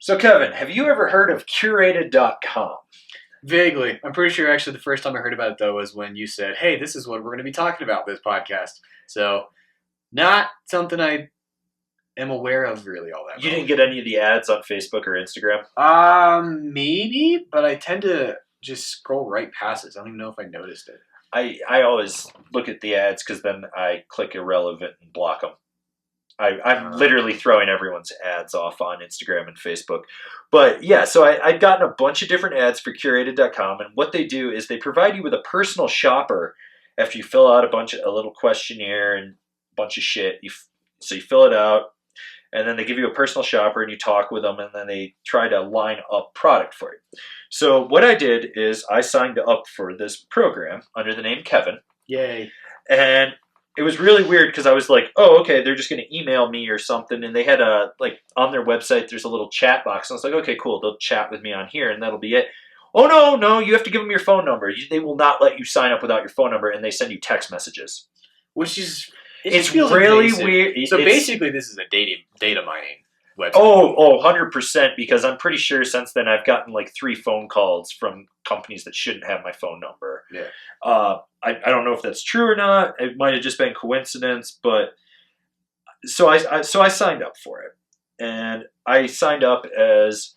So, Kevin, have you ever heard of curated.com? Vaguely. I'm pretty sure actually the first time I heard about it, though, was when you said, hey, this is what we're going to be talking about this podcast. So, not something I am aware of really all that You well. didn't get any of the ads on Facebook or Instagram? Maybe, but I tend to just scroll right past it. So I don't even know if I noticed it. I always look at the ads because then I click irrelevant and block them. I'm literally throwing everyone's ads off on Instagram and Facebook. But yeah, so I'd gotten a bunch of different ads for curated.com, and what they do is they provide you with a personal shopper after you fill out a little questionnaire and a bunch of shit. So you fill it out, and then they give you a personal shopper, and you talk with them, and then they try to line up product for you. So what I did is I signed up for this program under the name Kevin. Yay. And it was really weird because I was like, oh, okay, they're just going to email me or something. And they had on their website, there's a little chat box. And I was like, okay, cool. They'll chat with me on here and that'll be it. Oh, no, you have to give them your phone number. They will not let you sign up without your phone number, and they send you text messages. Which is... It's really invasive. weird. So basically this is a data mining website. Oh, 100%, because I'm pretty sure since then I've gotten like 3 phone calls from companies that shouldn't have my phone number. Yeah. I don't know if that's true or not. It might have just been coincidence, but so I signed up for it, and I signed up as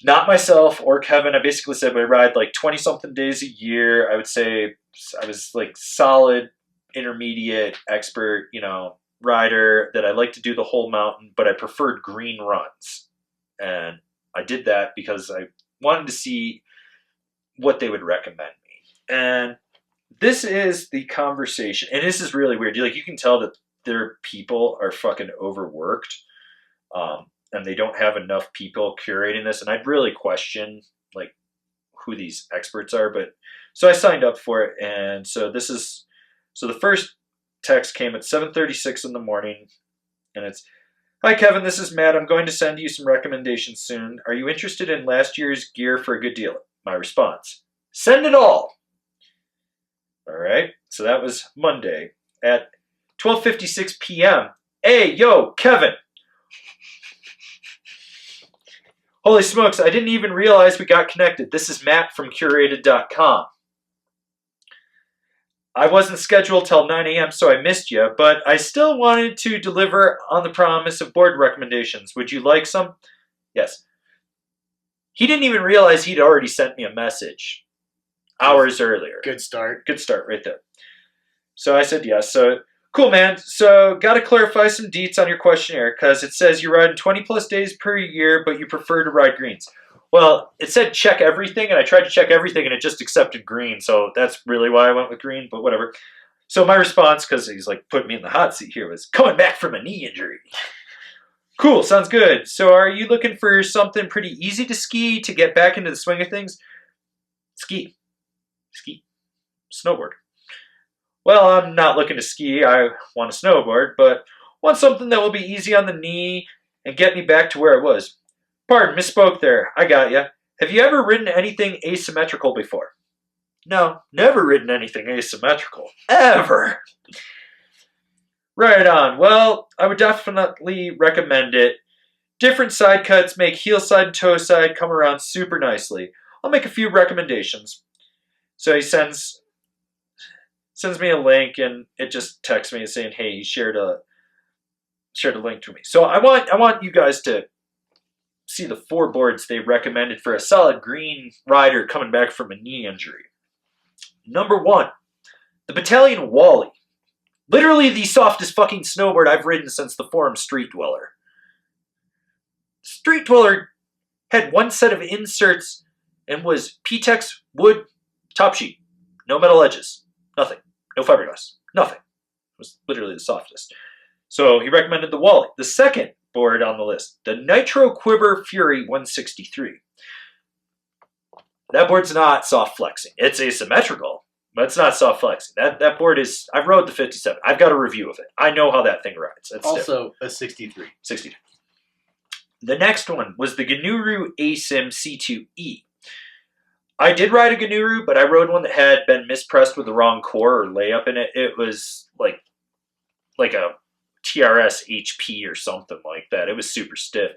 not myself or Kevin. I basically said I ride like 20 something days a year. I would say I was like solid, intermediate, expert, rider that I like to do the whole mountain, but I preferred green runs, and I did that because I wanted to see what they would recommend me. And this is the conversation, and this is really weird. You can tell that their people are fucking overworked, and they don't have enough people curating this. And I'd really question like who these experts are. But so I signed up for it, and so the first text came at 7:36 in the morning, and it's, "Hi Kevin, this is Matt. I'm going to send you some recommendations soon. Are you interested in last year's gear for a good deal?" My response: "Send it all." All right, so that was Monday at 12:56 p.m. Hey, yo, Kevin. Holy smokes, I didn't even realize we got connected. This is Matt from curated.com. I wasn't scheduled till 9 a.m., so I missed you, but I still wanted to deliver on the promise of board recommendations. Would you like some? Yes. He didn't even realize he'd already sent me a message hours earlier. Good start. Good start right there. So I said yes. So, cool, man. So, got to clarify some deets on your questionnaire because it says you're riding 20 plus days per year, but you prefer to ride greens. Well, it said check everything, and I tried to check everything, and it just accepted green. So that's really why I went with green, but whatever. So my response, because he's like putting me in the hot seat here, was coming back from a knee injury. Cool, sounds good. So are you looking for something pretty easy to ski to get back into the swing of things? Ski. Snowboard. Well, I'm not looking to ski. I want to snowboard, but want something that will be easy on the knee and get me back to where I was. Pardon, misspoke there. I got ya. Have you ever ridden anything asymmetrical before? No, never ridden anything asymmetrical. Ever. Right on. Well, I would definitely recommend it. Different side cuts make heel side and toe side come around super nicely. I'll make a few recommendations. So he sends me a link, and it just texts me saying, hey, he shared a link to me. So I want you guys to see the 4 boards they recommended for a solid green rider coming back from a knee injury. Number 1, the Battalion Wally. Literally the softest fucking snowboard I've ridden since the Forum Street Dweller. Street Dweller had 1 set of inserts and was P-Tex wood top sheet. No metal edges. Nothing. No fiberglass. Nothing. It was literally the softest. So he recommended the Wally. The second board on the list, the Nitro Quiver Fury 163. That board's not soft flexing. It's asymmetrical, but it's not soft flexing. That board is, I've rode the 57. I've got a review of it. I know how that thing rides. It's also a 63. 63. The next one was the Ganuru Asim C2E. I did ride a Ganuru, but I rode one that had been mispressed with the wrong core or layup in it. It was like a TRS HP or something like that. It was super stiff.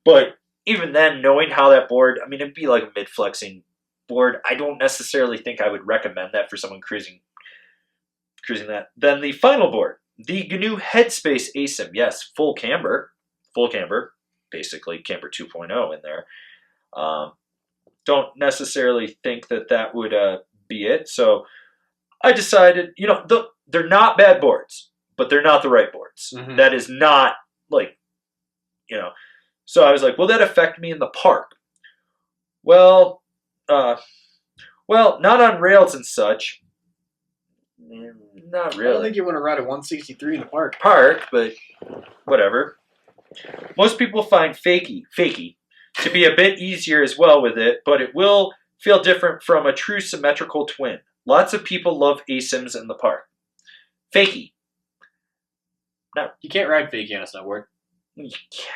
But even then, knowing how that board, I mean, it'd be like a mid-flexing board. I don't necessarily think I would recommend that for someone cruising that. Then the final board, the GNU Headspace ASIM. Yes, full camber, basically camber 2.0 in there. Don't necessarily think that would be it. So I decided, they're not bad boards, but they're not the right boards. Mm-hmm. That is not like, So I was like, will that affect me in the park? Well, not on rails and such. Not really. I don't think you want to ride a 163 in the park. But whatever. Most people find fakie to be a bit easier as well with it, but it will feel different from a true symmetrical twin. Lots of people love ASIMs in the park. Fakie. No, you can't ride fakie on a snowboard. You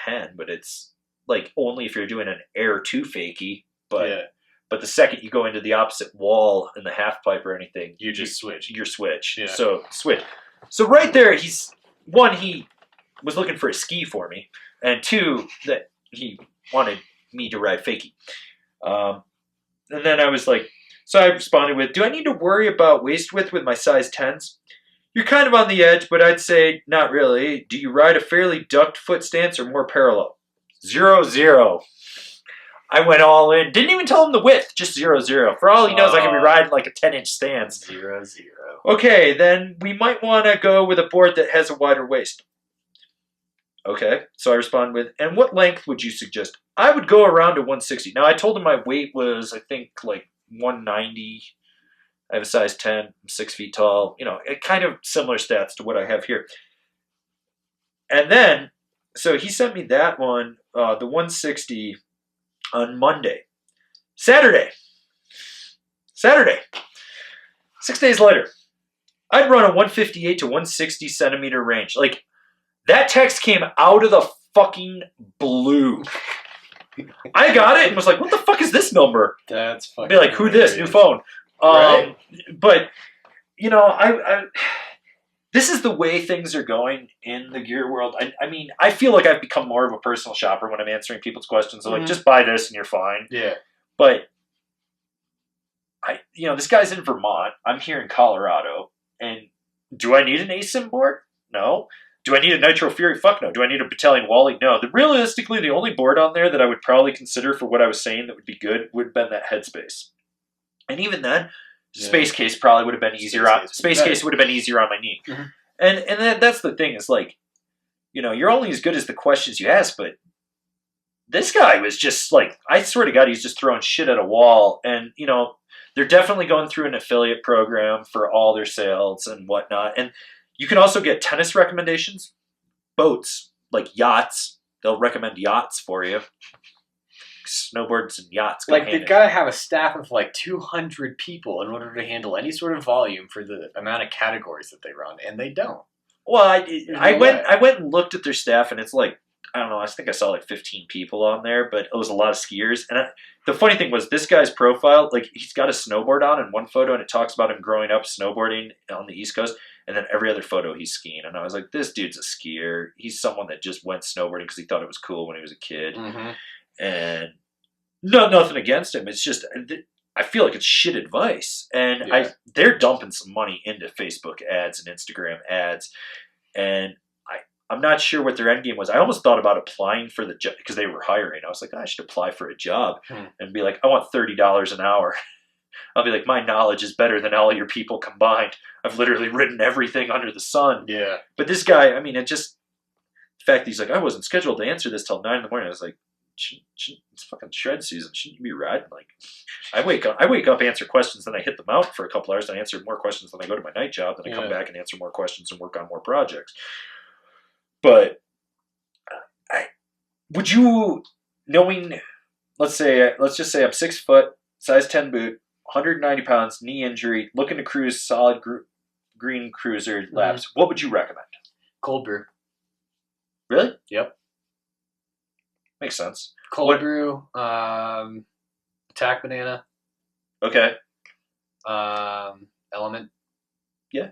can, but it's like only if you're doing an air to fakie. But the second you go into the opposite wall in the half pipe or anything, you just switch. You're switch. Yeah. So switch. So right there, he was looking for a ski for me, and two, that he wanted me to ride fakie. And then I was like, so I responded with, do I need to worry about waist width with my size 10s? You're kind of on the edge, but I'd say not really. Do you ride a fairly ducked foot stance or more parallel? 0-0. I went all in. Didn't even tell him the width, just 0-0. For all he knows, I could be riding like a 10-inch stance. 0-0. Okay, then we might want to go with a board that has a wider waist. Okay, so I respond with, and what length would you suggest? I would go around to 160. Now, I told him my weight was, I think, like 190. I have a size 10. I'm 6 feet tall. It kind of similar stats to what I have here. And then, so he sent me that one, the 160, on Monday. Saturday. 6 days later. I'd run a 158 to 160 centimeter range. Like, that text came out of the fucking blue. I got it and was like, what the fuck is this number? That's fucking be like, who this? New phone. Right. But, I this is the way things are going in the gear world. I mean, I feel like I've become more of a personal shopper when I'm answering people's questions. They're like, just buy this and you're fine. Yeah. But, this guy's in Vermont. I'm here in Colorado. And do I need an ASIM board? No. Do I need a Nitro Fury? Fuck no. Do I need a Battalion Wally? No. Realistically, the only board on there that I would probably consider for what I was saying that would be good would have been that Headspace. And even then, Space Case probably would have been easier. Space Case would have been easier on my knee. Mm-hmm. And that's the thing is like, you're only as good as the questions you ask. But this guy was just like, I swear to God, he's just throwing shit at a wall. And they're definitely going through an affiliate program for all their sales and whatnot. And you can also get tennis recommendations, boats, like yachts. They'll recommend yachts for you. Snowboards and yachts. Like, they've got to have a staff of like 200 people in order to handle any sort of volume for the amount of categories that they run, and they don't. Well, I went and looked at their staff, and it's like, I don't know, I think I saw like 15 people on there, but it was a lot of skiers. And the funny thing was, this guy's profile, like, he's got a snowboard on in one photo, and it talks about him growing up snowboarding on the East Coast. And then every other photo he's skiing. And I was like, this dude's a skier. He's someone that just went snowboarding because he thought it was cool when he was a kid. Mm-hmm. And nothing against him. It's just, I feel like it's shit advice. And they're dumping some money into Facebook ads and Instagram ads. And I'm not sure what their end game was. I almost thought about applying for the job because they were hiring. I was like, I should apply for a job and be like, I want $30 an hour. I'll be like, my knowledge is better than all your people combined. I've literally written everything under the sun. Yeah. But this guy, I mean, the fact that he's like, I wasn't scheduled to answer this till 9 in the morning. I was like, it's fucking shred season. Shouldn't you be riding? Like, I wake up, answer questions, then I hit the mountain for a couple hours, and I answer more questions, then I go to my night job, then I come back and answer more questions and work on more projects. But would you, knowing, let's just say I'm 6 foot, size 10 boot, 190 pounds, knee injury, looking to cruise solid green cruiser laps, what would you recommend? Cold brew. Really? Yep. Makes sense. Cold brew, attack banana. Okay. Element. Yeah.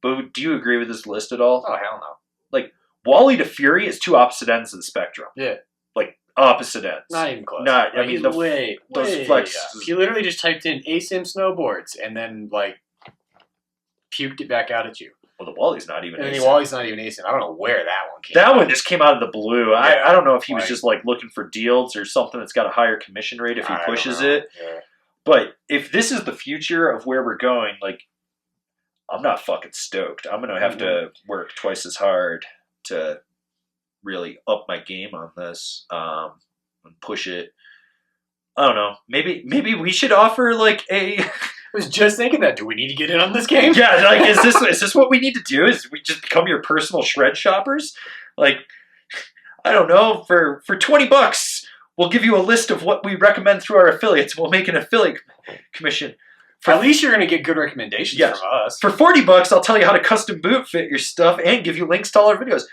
But do you agree with this list at all? Oh, hell no. Like, Wally to Fury is two opposite ends of the spectrum. Yeah. Like, opposite ends. Not even close. Not, like, I mean, he's way flex. up. He literally just typed in ASIM snowboards and then, like, puked it back out at you. Well, the Wally's not even And ASIM. the Wally's not even ASIM. I don't know where that one came That from. one just came out of the blue. Yeah, I don't know if he was like- just, like, looking for deals or something that's got a higher commission rate if he I don't pushes know. it. Yeah. But if this is the future of where we're going, like, I'm not fucking stoked. I'm going to have to work twice as hard to really up my game on this and push it. I don't know. Maybe we should offer, like, a... I was just thinking that. Do we need to get in on this game? Yeah, like, is this what we need to do? Is we just become your personal shred shoppers? Like, I don't know. For $20, we'll give you a list of what we recommend through our affiliates. We'll make an affiliate commission. At least you're going to get good recommendations Yes. from us. For $40, I'll tell you how to custom boot fit your stuff and give you links to all our videos.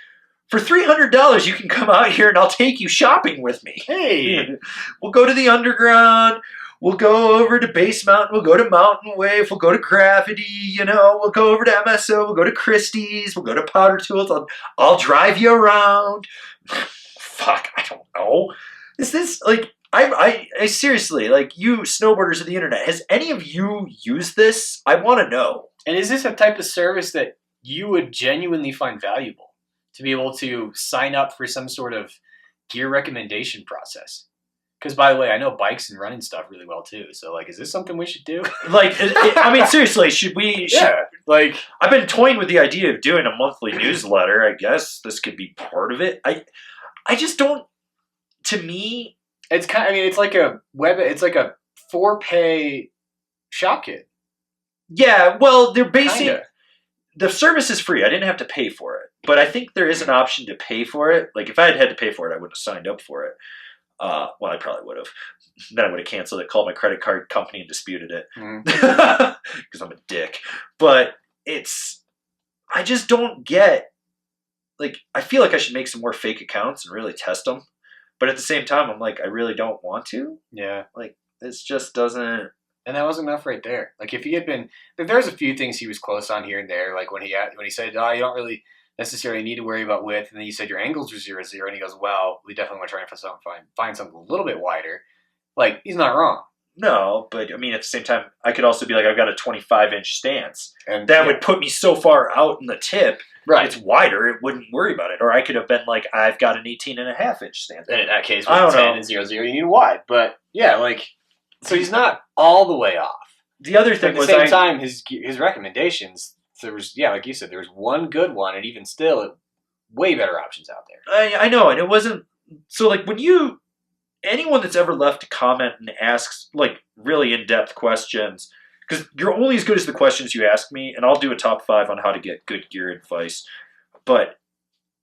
For $300, you can come out here and I'll take you shopping with me. Hey! We'll go to the underground. We'll go over to Base Mountain. We'll go to Mountain Wave. We'll go to Gravity. You know, we'll go over to MSO. We'll go to Christie's. We'll go to Powder Tools. I'll drive you around. Fuck, I don't know. Is this like I seriously, like, you snowboarders of the internet? Has any of you used this? I want to know. And is this a type of service that you would genuinely find valuable to be able to sign up for some sort of gear recommendation process? Because, by the way, I know bikes and running stuff really well, too. So, like, is this something we should do? Like, I mean, seriously, should we? Yeah. Like, I've been toying with the idea of doing a monthly newsletter. I guess this could be part of it. I just don't. To me, it's kind. I mean, it's like a It's like a for-pay shop kit. Yeah. Well, they're basing. Kinda. The service is free. I didn't have to pay for it, but I think there is an option to pay for it. Like, if I had to pay for it, I wouldn't have signed up for it. Well, I probably would have. Then I would have canceled it, called my credit card company, and disputed it because I'm a dick. But I just don't get. Like, I feel like I should make some more fake accounts and really test them. But at the same time, I'm like, I really don't want to. Yeah. Like, this just doesn't. And that wasn't enough right there. Like, if he had been, there's a few things he was close on here and there. Like when he said, "Oh, you don't really necessarily need to worry about width," and then you said your angles are 0-0, and he goes, "Well, we definitely want to try and find something a little bit wider." Like, he's not wrong. No, but I mean, at the same time, I could also be like, I've got a 25-inch stance, And that would put me so far out in the tip. right. It's wider; it wouldn't worry about it. Or I could have been like, I've got an 18.5-inch stance. And in that case, I with don't 10 know. and 0-0, you need a wide. But yeah, like, so he's not all the way off. The other But thing at the was, same time, his recommendations, there was, yeah, like you said, there was one good one, and even still, way better options out there. I know, and it wasn't so. Like, when anyone that's ever left a comment and asks like really in-depth questions, because you're only as good as the questions you ask me, and I'll do a top 5 on how to get good gear advice. But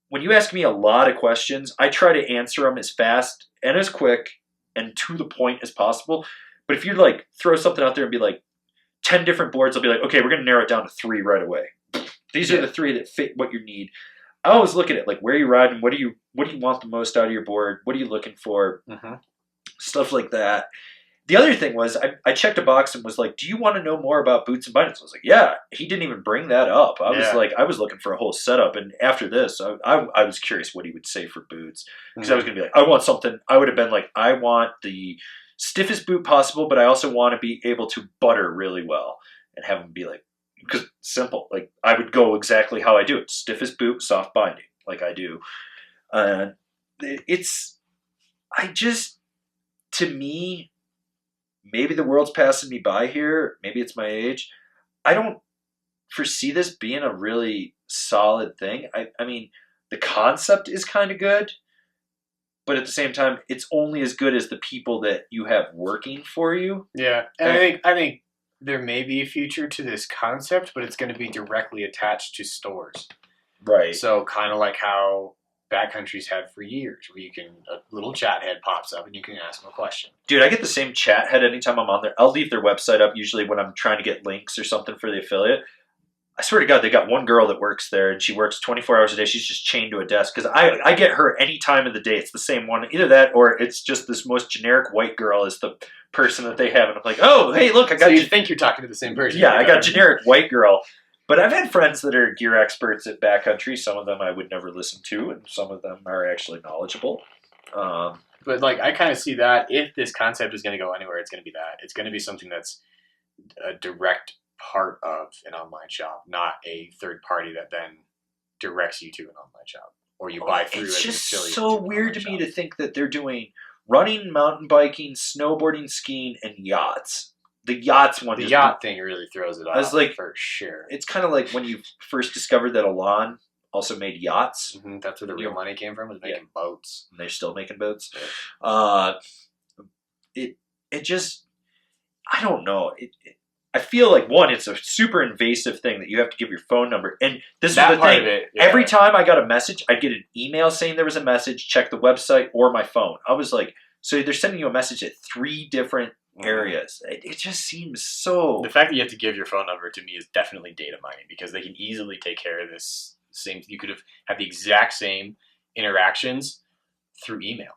when you ask me a lot of questions, I try to answer them as fast and as quick and to the point as possible. But if you like throw something out there and be like 10 different boards, I'll be like, okay, we're going to narrow it down to 3 right away. These are the 3 that fit what you need. I always look at it like, where are you riding? What do you want the most out of your board? What are you looking for? Mm-hmm. Stuff like that. The other thing was, I checked a box and was like, do you want to know more about boots and bindings? I was like, yeah. He didn't even bring that up. I was looking for a whole setup. And after this, I was curious what he would say for boots. Because I was going to be like, I want something. I would have been like, I want the stiffest boot possible, but I also want to be able to butter really well. And have him be like, because simple. Like, I would go exactly how I do it. Stiffest boot, soft binding, like I do. To me, maybe the world's passing me by here. Maybe it's my age. I don't foresee this being a really solid thing. I mean, the concept is kind of good, but at the same time, it's only as good as the people that you have working for you. Yeah, and I think there may be a future to this concept, but it's going to be directly attached to stores. Right. So kind of like how backcountries had for years, where a little chat head pops up and you can ask them a question. Dude, I get the same chat head anytime I'm on there. I'll leave their website up usually when I'm trying to get links or something for the affiliate. I swear to God, they got one girl that works there, and she works 24 hours a day. She's just chained to a desk, because I get her any time of the day. It's the same one. Either that, or it's just this most generic white girl is the person that they have. And I'm like, oh, hey, look, I got So you think you're talking to the same person. Yeah, I got generic white girl. But I've had friends that are gear experts at backcountry. Some of them I would never listen to, and some of them are actually knowledgeable. But like, I kind of see that if this concept is going to go anywhere, it's going to be that. It's going to be something that's a direct part of an online shop, not a third party that then directs you to an online shop, or you buy through. It's as just an affiliate so to an weird to online me shop. to think that they're doing running, mountain biking, snowboarding, skiing, and yachts. The yachts one. The yacht thing really throws it off. I was like, for sure. It's kind of like when you first discovered that Elan also made yachts. Mm-hmm. That's where the real money came from, was making boats. And they're still making boats. Yeah. It just, I don't know. I feel like, one, it's a super invasive thing that you have to give your phone number. And this is the thing. Every time I got a message, I'd get an email saying there was a message, check the website or my phone. I was like, so they're sending you a message at 3 different areas. It just seems so... The fact that you have to give your phone number to me is definitely data mining, because they can easily take care of this same... You could have had the exact same interactions through email.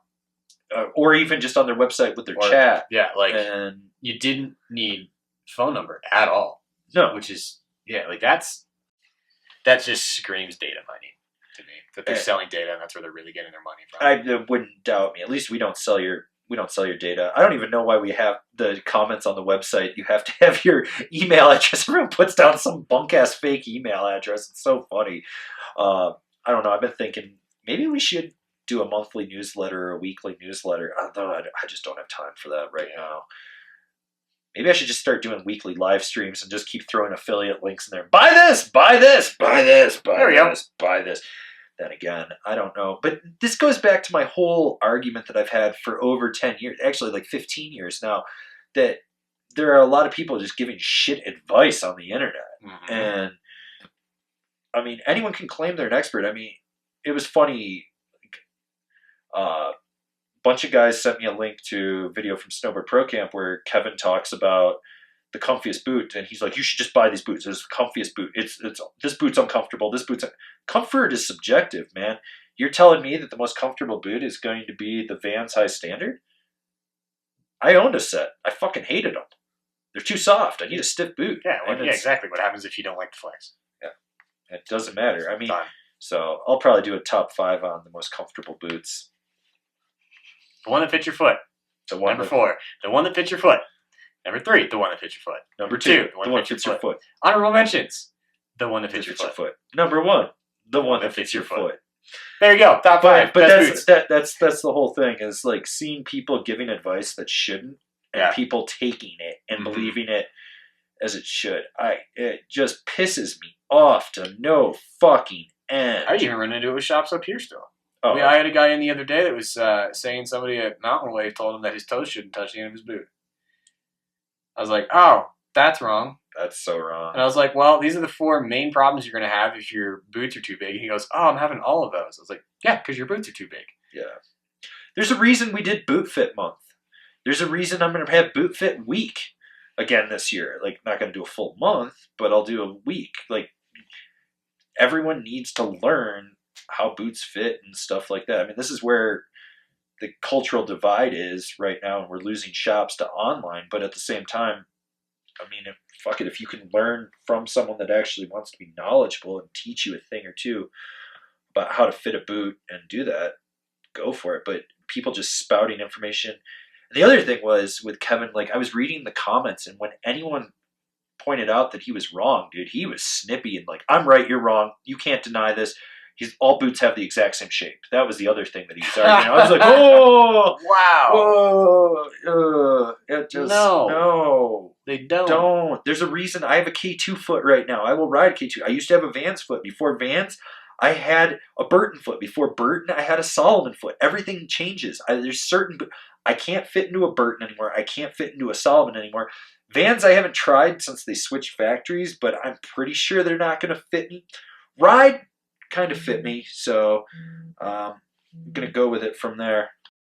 Or even just on their website with their chat. Yeah, and you didn't need phone number at all. No. Which is, like that just screams data mining to me. That they're selling data, and that's where they're really getting their money from. I wouldn't doubt me. At least we don't sell your data. I don't even know why we have the comments on the website. You have to have your email address. Everyone puts down some bunk ass fake email address. It's so funny. I don't know. I've been thinking maybe we should do a monthly newsletter or a weekly newsletter. Although I just don't have time for that right now. Maybe I should just start doing weekly live streams and just keep throwing affiliate links in there. Buy this, buy this, buy this, buy this, buy this. Then again, I don't know. But this goes back to my whole argument that I've had for over 10 years, actually like 15 years now, that there are a lot of people just giving shit advice on the internet. Mm-hmm. And, I mean, anyone can claim they're an expert. I mean, it was funny. A bunch of guys sent me a link to a video from Snowboard Pro Camp where Kevin talks about the comfiest boot, and he's like, you should just buy these boots. It's the comfiest boot. It's this boot's uncomfortable. Comfort is subjective, man. You're telling me that the most comfortable boot is going to be the Vans High Standard? I owned a set. I fucking hated them. They're too soft. I need a stiff boot. Yeah, exactly. What happens if you don't like the flex? Yeah, it doesn't matter. I mean, so I'll probably do a top 5 on the most comfortable boots. The one that fits your foot. Number 4, the one that fits your foot. Number 3, the one that fits your foot. Number 2, the one that fits your foot. Honorable mentions, the one that fits your foot. Number 1, the one that fits your foot. There you go, top 5. But that's the whole thing, is like seeing people giving advice that shouldn't, and people taking it and believing it as it should. It just pisses me off to no fucking end. I even run into it with shops up here still. Oh. I had a guy in the other day that was saying somebody at Mountain Wave told him that his toes shouldn't touch the end of his boot. I was like, oh, that's wrong. That's so wrong. And I was like, well, these are the 4 main problems you're going to have if your boots are too big. And he goes, oh, I'm having all of those. I was like, yeah, because your boots are too big. Yeah. There's a reason we did Boot Fit Month. There's a reason I'm going to have Boot Fit Week again this year. Like, not going to do a full month, but I'll do a week. Like, everyone needs to learn how boots fit and stuff like that. I mean, this is where the cultural divide is right now, and we're losing shops to online. But at the same time, I mean, if you can learn from someone that actually wants to be knowledgeable and teach you a thing or two about how to fit a boot and do that, go for it. But people just spouting information. And the other thing was with Kevin, like, I was reading the comments, and when anyone pointed out that he was wrong, dude, he was snippy and like, I'm right, you're wrong. You can't deny this. All boots have the exact same shape. That was the other thing that he was arguing. I was like, oh, wow, no, they don't. There's a reason I have a K2 foot right now. I will ride a K2. I used to have a Vans foot. Before Vans, I had a Burton foot. Before Burton, I had a Solomon foot. Everything changes. I can't fit into a Burton anymore. I can't fit into a Solomon anymore. Vans I haven't tried since they switched factories, but I'm pretty sure they're not going to fit me. Ride kind of fit me, so I'm going to go with it from there.